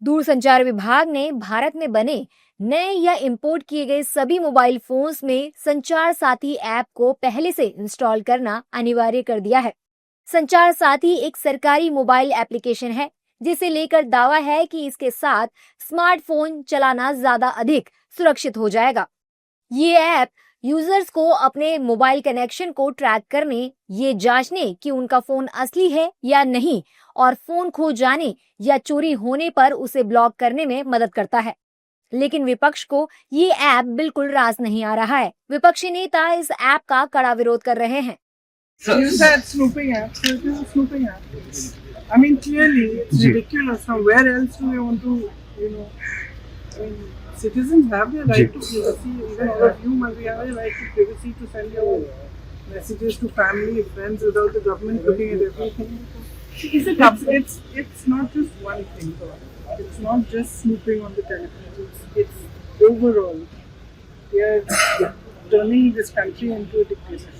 दूरसंचार विभाग ने भारत में बने नए या इंपोर्ट किए गए सभी मोबाइल फोन्स में संचार साथी ऐप को पहले से इंस्टॉल करना अनिवार्य कर दिया है। संचार साथी एक सरकारी मोबाइल एप्लीकेशन है जिसे लेकर दावा है कि इसके साथ स्मार्टफोन चलाना ज्यादा अधिक सुरक्षित हो जाएगा। ये ऐप यूजर्स को अपने मोबाइल कनेक्शन को ट्रैक करने, ये जांचने कि उनका फोन असली है या नहीं और फोन खो जाने या चोरी होने पर उसे ब्लॉक करने में मदद करता है। लेकिन विपक्ष को ये ऐप बिल्कुल रास नहीं आ रहा है। विपक्षी नेता इस ऐप का कड़ा विरोध कर रहे हैं। You said snooping app, so it is a snooping app. I mean, clearly, it's ridiculous. Now, where else do they want to, I mean, citizens have their right to privacy. Even all of you must have a right to privacy to send your messages to family, friends without the government looking at everything. It's not just one thing. It's not just snooping on the telephone. It's overall. We are turning this country into a dictatorship.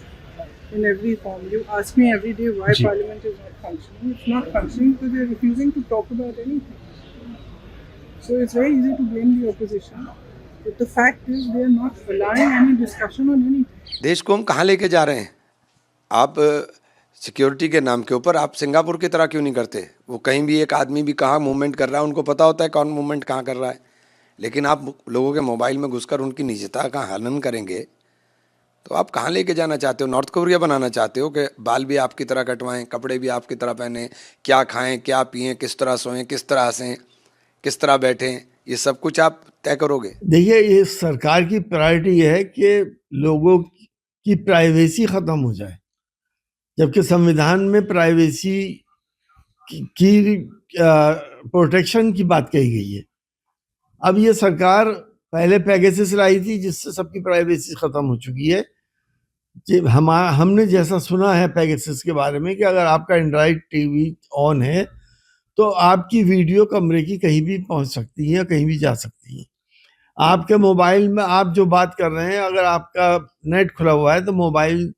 In every form. You ask me every day why Parliament is not functioning. It's not functioning because they are refusing to talk about anything. So it's very easy to blame the opposition. But the fact is they are not allowing any discussion on anything. देश को हम कहाँ लेके जा रहे हैं? आप security के नाम के ऊपर आप सिंगापुर की तरह क्यों नहीं करते? वो कहीं भी एक आदमी भी कहाँ मूवमेंट कर रहा है उनको पता होता है कौन मूवमेंट कहाँ कर रहा है, लेकिन आप लोगों के मोबाइल में घुसकर उनकी निजता का हनन करेंगे तो आप कहाँ लेके जाना चाहते हो? नॉर्थ कोरिया बनाना चाहते हो कि बाल भी आपकी तरह कटवाएं, कपड़े भी आपकी तरह पहने, क्या खाएं, क्या पिएं, किस तरह सोएं, किस तरह हंसें, किस तरह बैठें, ये सब कुछ आप तय करोगे? देखिए, ये सरकार की प्रायोरिटी है कि लोगों की प्राइवेसी खत्म हो जाए, जबकि संविधान में प्राइवेसी की प्रोटेक्शन की बात कही गई है। अब ये सरकार पहले पेगासस लाई थी जिससे सबकी प्राइवेसी खत्म हो चुकी है। हमने जैसा सुना है पेगासस के बारे में कि अगर आपका एंड्रॉइड टीवी ऑन है तो आपकी वीडियो कमरे की कहीं भी पहुंच सकती है, कहीं भी जा सकती है। आपके मोबाइल में आप जो बात कर रहे हैं, अगर आपका नेट खुला हुआ है तो मोबाइल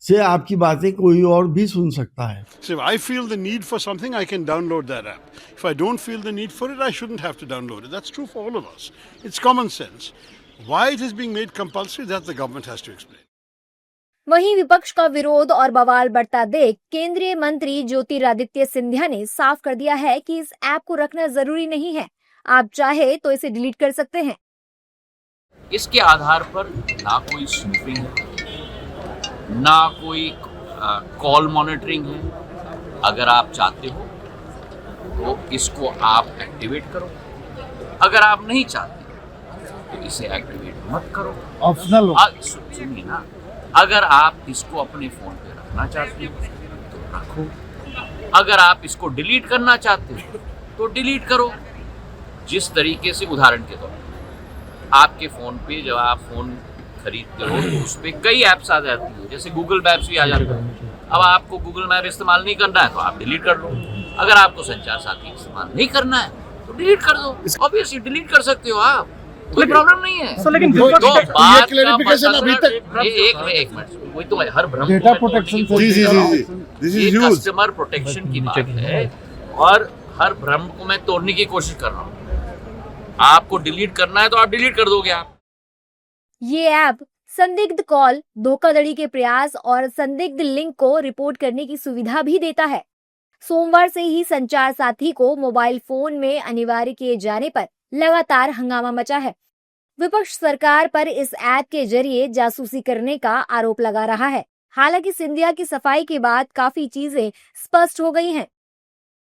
से आपकी बातें कोई और भी सुन सकता है। So if I feel the need for something, I can download that app. If I don't feel the need for it, I shouldn't have to download it. That's true for all of us. It's common sense. Why it is being made compulsory, that the government has to explain. वहीं विपक्ष का विरोध और बवाल बढ़ता देख केंद्रीय मंत्री ज्योतिरादित्य सिंधिया ने साफ कर दिया है कि इस ऐप को रखना जरूरी नहीं है, आप चाहे तो इसे डिलीट कर सकते हैं। इसके आधार पर ना कोई स्नूपिंग है, ना कोई कॉल मॉनिटरिंग है। अगर आप चाहते हो तो इसको आप एक्टिवेट करो, अगर आप नहीं चाहते तो इसे एक्टिवेट मत करो, ऑप्शनल। सुनिए ना, अगर आप इसको अपने फोन पे रखना चाहते हो तो रखो, अगर आप इसको डिलीट करना चाहते हो तो डिलीट करो। जिस तरीके से, उदाहरण के तौर पर आपके फोन पे जब आप फोन खरीदते हो तो उस पर कई ऐप्स आ जाती है, जैसे गूगल मैप्स भी आ जाता है। अब आपको गूगल मैप इस्तेमाल नहीं करना है तो आप डिलीट कर लो। अगर आपको संचार साथी इस्तेमाल नहीं करना है तो डिलीट कर दो। ऑब्वियसली डिलीट कर सकते हो आप, कोई प्रॉब्लम नहीं है। लेकिन तो ये बात क्लैरिफिकेशन अभी तक एक मिनट, वही तो हर भ्रम डेटा प्रोटेक्शन ये कस्टमर प्रोटेक्शन की बात है और हर भ्रम को मैं तोड़ने की कोशिश कर रहा हूँ। आपको डिलीट करना है तो आप डिलीट कर दोगे। आप ये ऐप संदिग्ध कॉल, धोखाधड़ी के प्रयास और संदिग्ध लिंक को रिपोर्ट करने की सुविधा भी देता है। सोमवार से ही संचार साथी को मोबाइल फोन में अनिवार्य किए जाने पर लगातार हंगामा मचा है। विपक्ष सरकार पर इस ऐप के जरिए जासूसी करने का आरोप लगा रहा है। हालांकि सिंधिया की सफाई के बाद काफी चीजें स्पष्ट हो गई हैं।